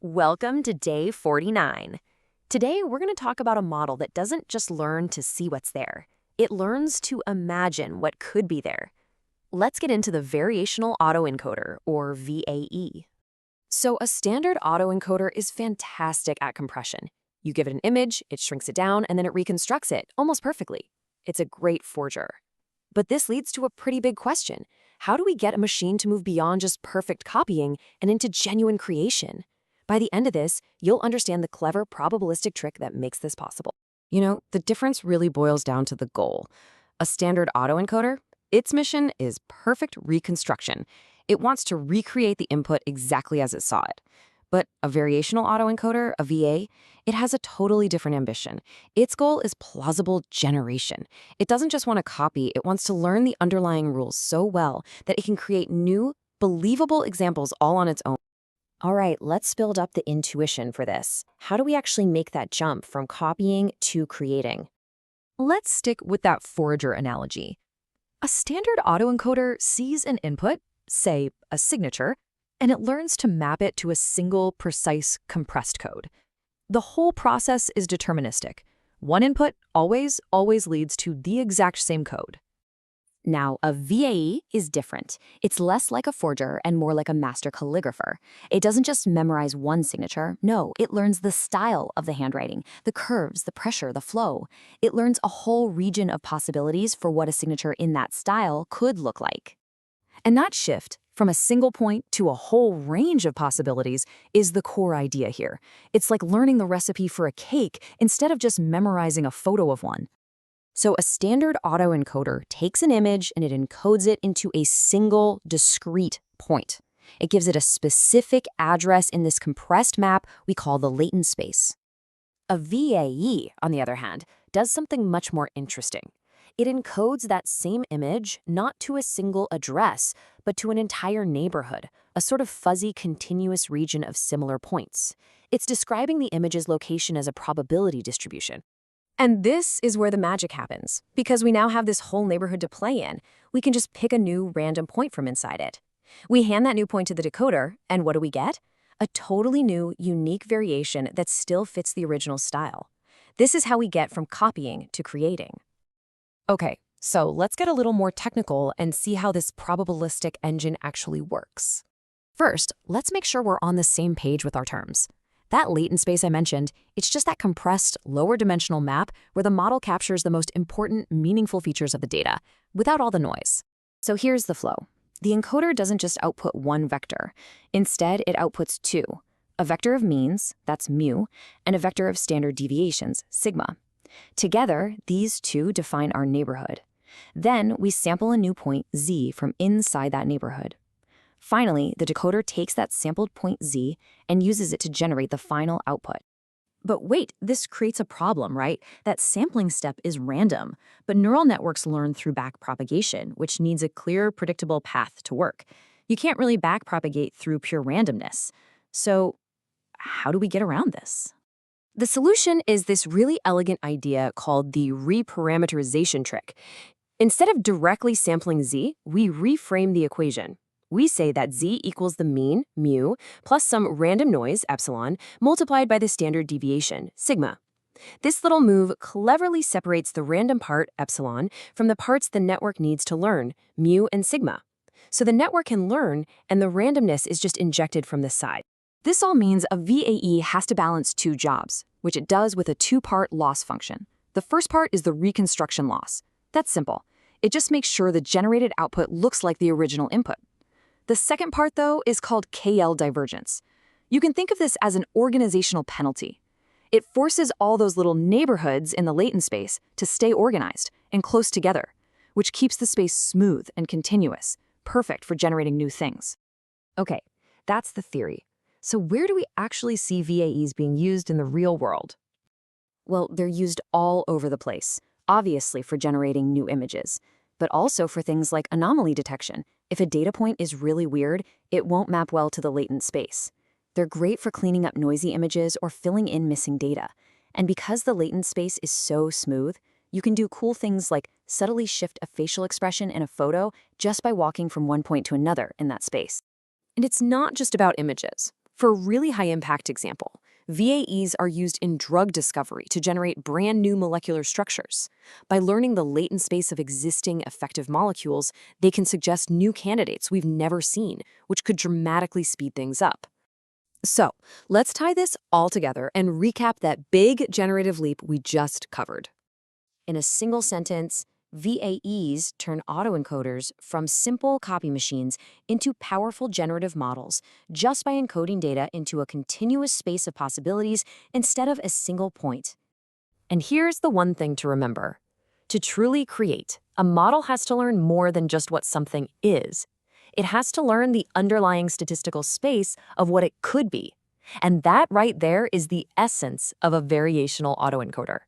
Welcome to day 49. Today, we're going to talk about a model that doesn't just learn to see what's there. It learns to imagine what could be there. Let's get into the Variational Autoencoder, or VAE. So a standard autoencoder is fantastic at compression. You give it an image, it shrinks it down, and then it reconstructs it almost perfectly. It's a great forger. But this leads to a pretty big question. How do we get a machine to move beyond just perfect copying and into genuine creation? By the end of this, you'll understand the clever probabilistic trick that makes this possible. The difference really boils down to the goal. A standard autoencoder, its mission is perfect reconstruction. It wants to recreate the input exactly as it saw it. But a variational autoencoder, a VA, it has a totally different ambition. Its goal is plausible generation. It doesn't just want to copy, it wants to learn the underlying rules so well that it can create new, believable examples all on its own. All right, let's build up the intuition for this. How do we actually make that jump from copying to creating? Let's stick with that forager analogy. A standard autoencoder sees an input, say a signature, and it learns to map it to a single, precise, compressed code. The whole process is deterministic. One input always leads to the exact same code. Now, a VAE is different. It's less like a forger and more like a master calligrapher. It doesn't just memorize one signature. No, it learns the style of the handwriting, the curves, the pressure, the flow. It learns a whole region of possibilities for what a signature in that style could look like. And that shift from a single point to a whole range of possibilities is the core idea here. It's like learning the recipe for a cake instead of just memorizing a photo of one. So a standard autoencoder takes an image and it encodes it into a single, discrete point. It gives it a specific address in this compressed map we call the latent space. A VAE, on the other hand, does something much more interesting. It encodes that same image not to a single address, but to an entire neighborhood, a sort of fuzzy, continuous region of similar points. It's describing the image's location as a probability distribution. And this is where the magic happens. Because we now have this whole neighborhood to play in, we can just pick a new random point from inside it. We hand that new point to the decoder, and what do we get? A totally new, unique variation that still fits the original style. This is how we get from copying to creating. Okay, so let's get a little more technical and see how this probabilistic engine actually works. First, let's make sure we're on the same page with our terms. That latent space I mentioned, it's just that compressed, lower-dimensional map where the model captures the most important, meaningful features of the data, without all the noise. So here's the flow. The encoder doesn't just output one vector. Instead, it outputs two. A vector of means, that's mu, and a vector of standard deviations, sigma. Together, these two define our neighborhood. Then, we sample a new point, z, from inside that neighborhood. Finally, the decoder takes that sampled point z and uses it to generate the final output. But wait, this creates a problem, right? That sampling step is random, but neural networks learn through backpropagation, which needs a clear, predictable path to work. You can't really backpropagate through pure randomness. So how do we get around this? The solution is this really elegant idea called the reparameterization trick. Instead of directly sampling z, we reframe the equation. We say that z equals the mean, mu, plus some random noise, epsilon, multiplied by the standard deviation, sigma. This little move cleverly separates the random part, epsilon, from the parts the network needs to learn, mu and sigma. So the network can learn, and the randomness is just injected from the side. This all means a VAE has to balance two jobs, which it does with a two-part loss function. The first part is the reconstruction loss. That's simple. It just makes sure the generated output looks like the original input. The second part, though, is called KL divergence. You can think of this as an organizational penalty. It forces all those little neighborhoods in the latent space to stay organized and close together, which keeps the space smooth and continuous, perfect for generating new things. Okay, that's the theory. So where do we actually see VAEs being used in the real world? Well, they're used all over the place, obviously for generating new images, but also for things like anomaly detection. If a data point is really weird, it won't map well to the latent space. They're great for cleaning up noisy images or filling in missing data. And because the latent space is so smooth, you can do cool things like subtly shift a facial expression in a photo just by walking from one point to another in that space. And it's not just about images. For a really high-impact example, VAEs are used in drug discovery to generate brand new molecular structures. By learning the latent space of existing effective molecules, they can suggest new candidates we've never seen, which could dramatically speed things up. So, let's tie this all together and recap that big generative leap we just covered. In a single sentence, VAEs turn autoencoders from simple copy machines into powerful generative models just by encoding data into a continuous space of possibilities instead of a single point. And here's the one thing to remember. To truly create, a model has to learn more than just what something is. It has to learn the underlying statistical space of what it could be. And that right there is the essence of a variational autoencoder.